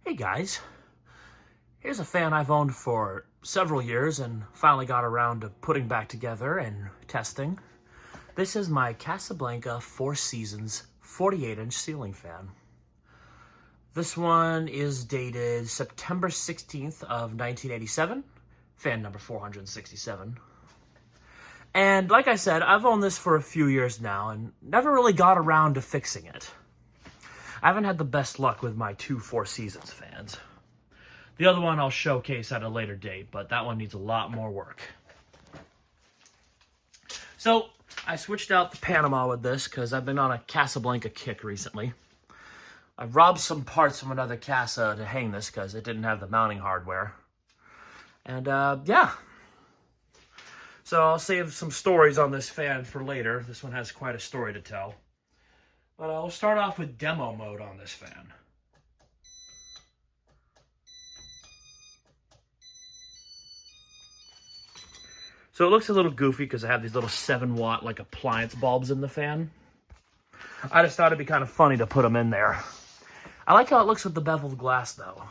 Hey guys, here's a fan I've owned for several years and finally got around to putting back together and testing. This is my Casablanca Four Seasons 48-inch ceiling fan. This one is dated September 16th of 1987, fan number 467. And like I said, I've owned this for a few years now and never really got around to fixing it. I haven't had the best luck with my two Four Seasons fans. The other one I'll showcase at a later date, but that one needs a lot more work. So I switched out the Panama with this because I've been on a Casablanca kick recently. I robbed some parts from another Casa to hang this because it didn't have the mounting hardware. And yeah. So I'll save some stories on this fan for later. This one has quite a story to tell. But I'll start off with demo mode on this fan. So it looks a little goofy because I have these little 7-watt like appliance bulbs in the fan. I just thought it'd be kind of funny to put them in there. I like how it looks with the beveled glass though.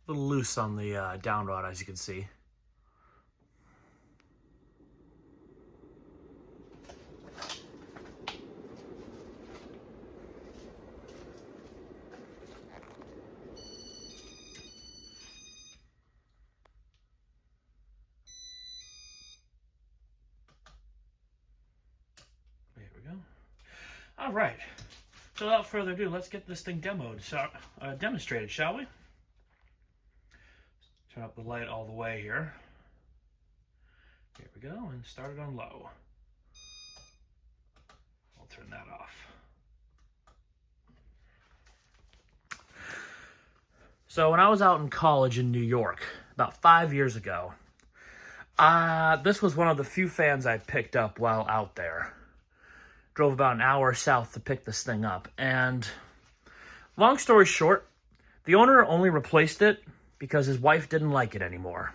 A little loose on the down rod, as you can see. There we go. All right. So without further ado, let's get this thing demonstrated, shall we? Turn up the light all the way here. Here we go, and start it on low. I'll turn that off. So when I was out in college in New York, about 5 years ago, this was one of the few fans I picked up while out there. Drove about an hour south to pick this thing up, and long story short, the owner only replaced it because his wife didn't like it anymore.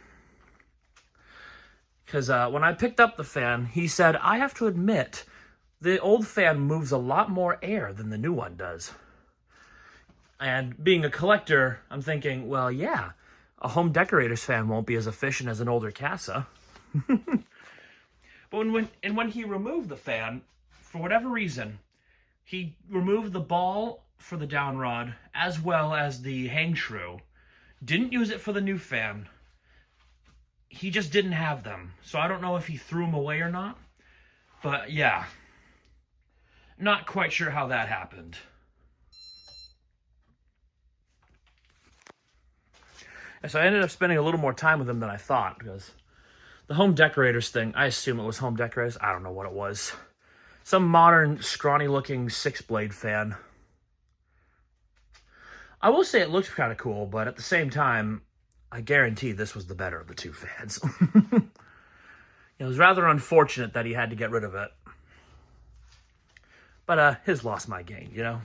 Because when I picked up the fan, he said, I have to admit, the old fan moves a lot more air than the new one does. And being a collector, I'm thinking, well, yeah, a home decorator's fan won't be as efficient as an older Casa. But when he removed the fan, for whatever reason, he removed the ball for the down rod as well as the hang shrew. Didn't use it for the new fan. He just didn't have them. So I don't know if he threw them away or not. But yeah, not quite sure how that happened. And so I ended up spending a little more time with him than I thought, because the home decorators thing, I assume it was home decorators. I don't know what it was. Some modern, scrawny-looking 6-blade fan. I will say it looked kind of cool, but at the same time, I guarantee this was the better of the two fans. It was rather unfortunate that he had to get rid of it. But his loss, my gain, you know?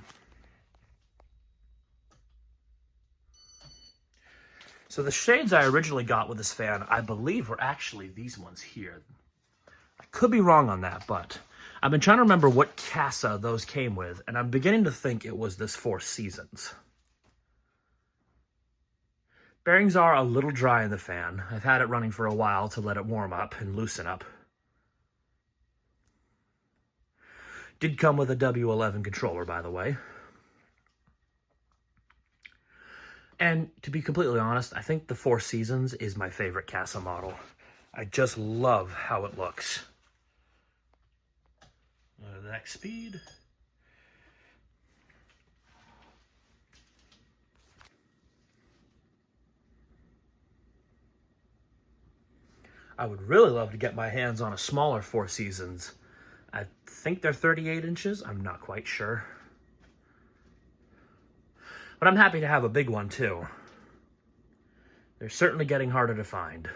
So the shades I originally got with this fan, I believe were actually these ones here. I could be wrong on that, but I've been trying to remember what Casa those came with, and I'm beginning to think it was this Four Seasons. Bearings are a little dry in the fan. I've had it running for a while to let it warm up and loosen up. Did come with a W11 controller, by the way. And to be completely honest, I think the Four Seasons is my favorite Casa model. I just love how it looks. The next speed. I would really love to get my hands on a smaller Four Seasons. I think they're 38 inches. I'm not quite sure. But I'm happy to have a big one too. They're certainly getting harder to find.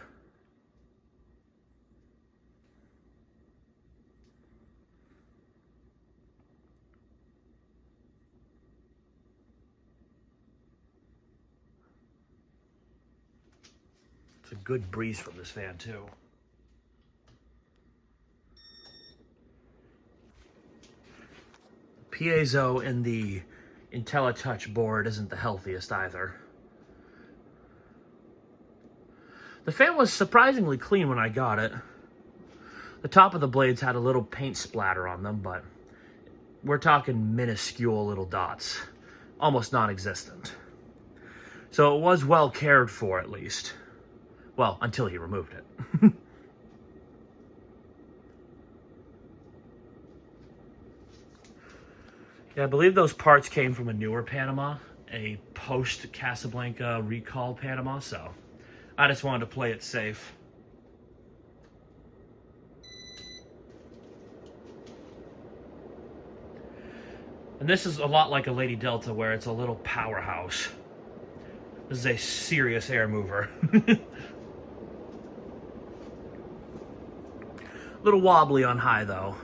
It's a good breeze from this fan too. Piezo in the IntelliTouch board isn't the healthiest either. The fan was surprisingly clean when I got it. The top of the blades had a little paint splatter on them, but we're talking minuscule little dots, almost non-existent. So it was well cared for, at least. Well, until he removed it. Yeah, I believe those parts came from a newer Panama, a post-Casablanca recall Panama, so I just wanted to play it safe. And this is a lot like a Lady Delta, where it's a little powerhouse. This is a serious air mover. A little wobbly on high, though,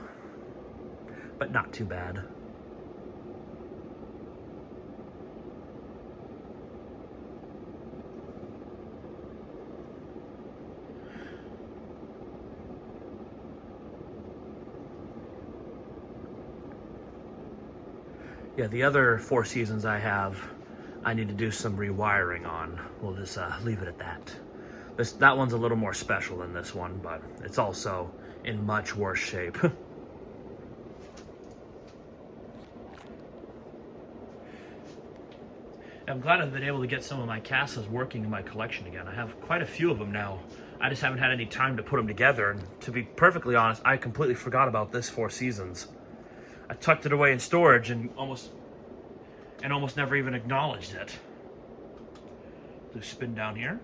but not too bad. Yeah, the other Four Seasons I have, I need to do some rewiring on. We'll just leave it at that. That one's a little more special than this one, but it's also in much worse shape. I'm glad I've been able to get some of my Casas working in my collection again. I have quite a few of them now. I just haven't had any time to put them together, and to be perfectly honest, I completely forgot about this Four Seasons. I tucked it away in storage and almost never even acknowledged it. Do spin down here.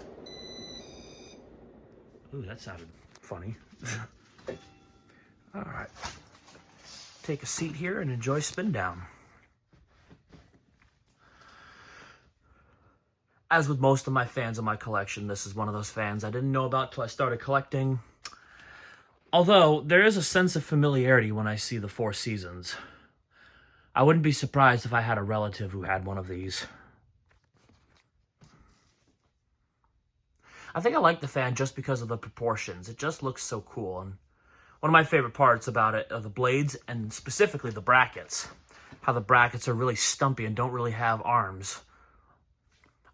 Ooh, that sounded funny. All right. Take a seat here and enjoy spin down. As with most of my fans in my collection, this is one of those fans I didn't know about till I started collecting. Although, there is a sense of familiarity when I see the Four Seasons. I wouldn't be surprised if I had a relative who had one of these. I think I like the fan just because of the proportions. It just looks so cool. And one of my favorite parts about it are the blades and specifically the brackets. How the brackets are really stumpy and don't really have arms.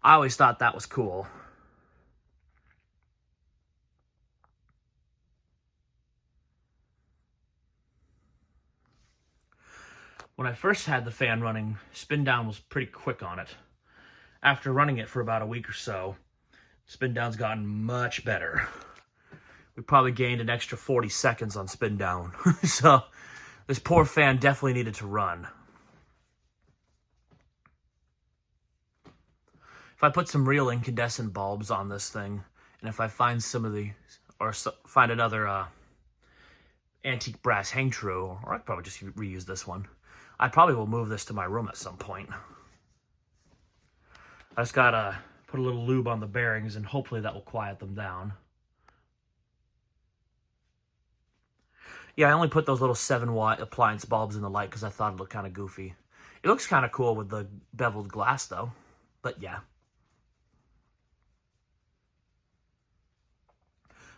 I always thought that was cool. When I first had the fan running, spin down was pretty quick on it. After running it for about a week or so, spin down's gotten much better. We probably gained an extra 40 seconds on spin down. So this poor fan definitely needed to run. If I put some real incandescent bulbs on this thing, and if I find find another antique brass hang true, or I'd probably just reuse this one, I probably will move this to my room at some point. I just gotta put a little lube on the bearings and hopefully that will quiet them down. Yeah, I only put those little 7-watt appliance bulbs in the light because I thought it looked kind of goofy. It looks kind of cool with the beveled glass though, but yeah.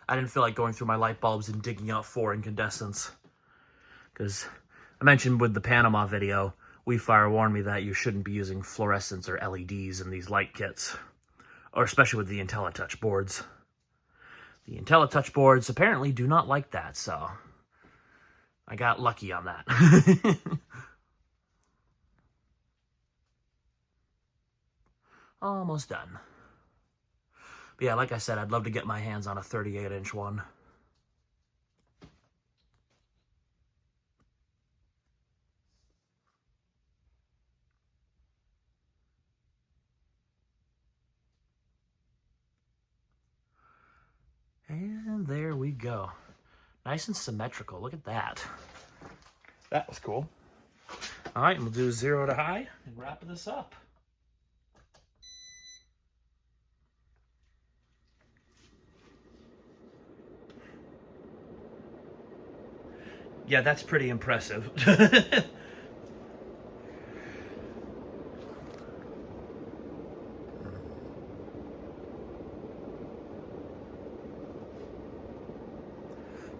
I didn't feel like going through my light bulbs and digging out 4 incandescents. Because I mentioned with the Panama video, WeFire warned me that you shouldn't be using fluorescents or LEDs in these light kits. Or especially with the IntelliTouch boards. The IntelliTouch boards apparently do not like that, so I got lucky on that. Almost done. But yeah, like I said, I'd love to get my hands on a 38-inch one. And there we you go. Nice and symmetrical. Look at that. That was cool. All right, we'll do 0 to high and wrap this up. Yeah, that's pretty impressive.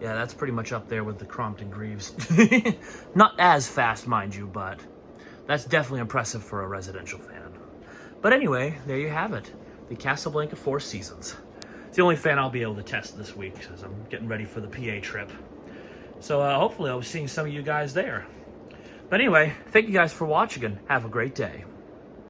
Yeah, that's pretty much up there with the Crompton Greaves. Not as fast, mind you, but that's definitely impressive for a residential fan. But anyway, there you have it. The Casablanca Four Seasons. It's the only fan I'll be able to test this week as I'm getting ready for the PA trip. So hopefully I'll be seeing some of you guys there. But anyway, thank you guys for watching and have a great day.